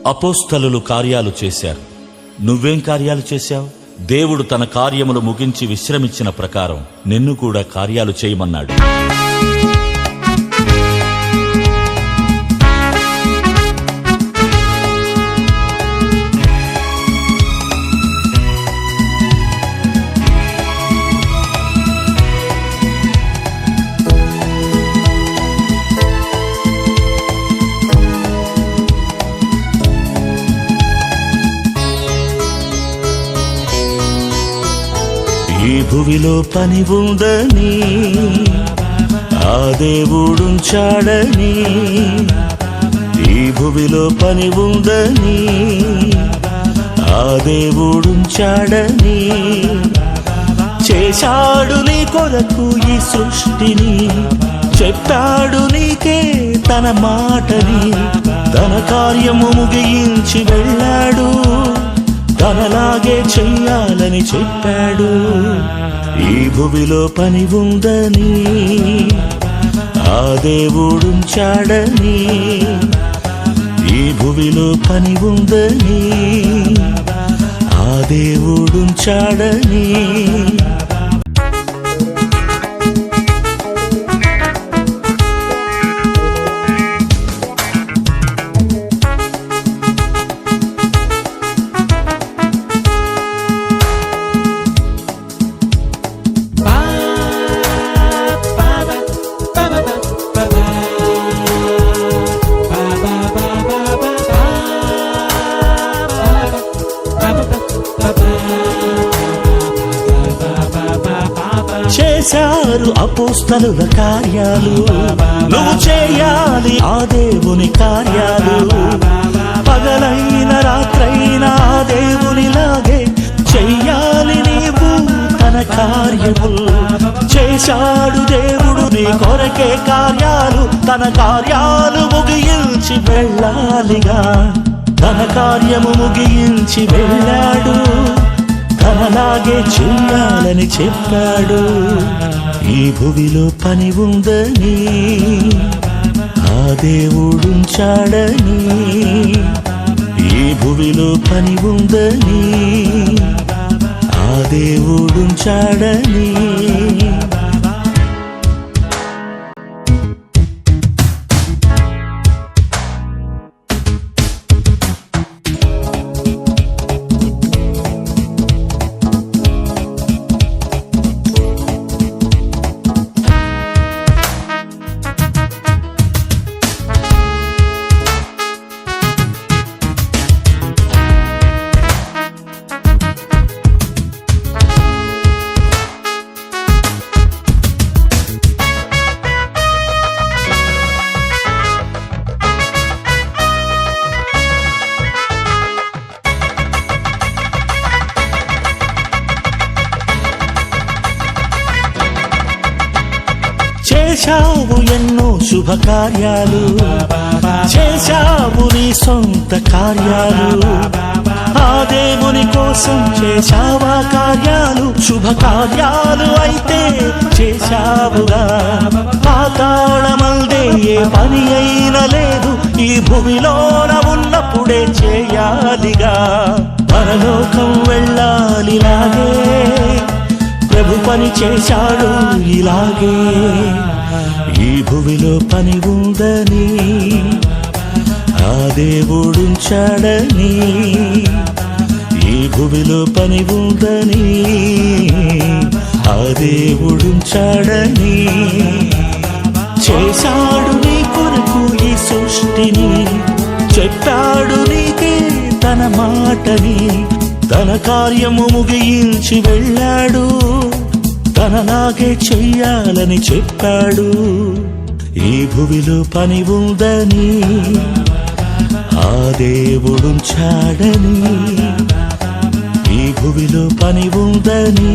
అపోస్తలులు కార్యాలు చేశారు. నువ్వేం కార్యాలు చేశావు? దేవుడు తన కార్యములు ముగించి విశ్రమించిన ప్రకారం నిన్ను కూడా కార్యాలు చేయమన్నాడు. ఈ భువిలో పని ఉందని ఆ దేవుడుంచాడని, ఈ భువిలో పని ఉందని ఆ దేవుడుంచాడని, చేశాడు నీ కొరకు ఈ సృష్టిని, చెప్పాడు నీకే తన మాటని, తన కార్యము ముగించి వెళ్ళాడు, తనలాగే చెయ్యాలని చెప్పాడు. ఈ భువిలో పని ఉందని ఆ దేవుడుంచాడని, ఈ భువిలో పని ఉందని ఆ దేవుడుంచాడని. చేశారు అపోస్తలుల కార్యాలు, నువ్వు చేయాలి ఆ దేవుని కార్యాలు. పగలైన రాత్రైనా ఆ దేవునిలాగే చెయ్యాలి నీవు తన కార్యములు. చేశాడు దేవుడు నీ కొరకే కార్యాలు, తన కార్యాలు ముగించి వెళ్ళాలిగా, తన కార్యము ముగించి వెళ్ళాడు, తనలాగే చెయ్యాలని చెప్పాడు. ఈ భువిలో పని ఉందని ఆ దేవుడుంచాడని, ఈ భువిలో పని ఉందని ఆ దేవుడుంచాడని. చేశావు ఎన్నో శుభకార్యాలు, చేశావు నీ సొంత కార్యాలు, ఆ దేవుని కోసం చేశావా కార్యాలు, శుభకార్యాలు అయితే చేశావుగా. పాతాళమందే ఏ పని అయినా లేదు, ఈ భూమిలోన ఉన్నప్పుడే చేయాలిగా. పరలోకం వెళ్ళాలిలాగే, ప్రభు పని చేశాడు ఇలాగే. ఈ భువిలో పని ఉందని ఆ దేవుడుంచాడని, ఈ భువిలో పని ఉందని ఆ దేవుడుంచాడని. చేశాడు నీ కొరకు ఈ సృష్టిని, చెప్పాడు నీకే తన మాటని, తన కార్యము ముగించి వెళ్ళాడు, తనలాగే చెయ్యాలని చెప్పాడు. ఈ భువిలో పని ఉందని ఆ దేవుడుంచాడని, ఈ భువిలో పని ఉందని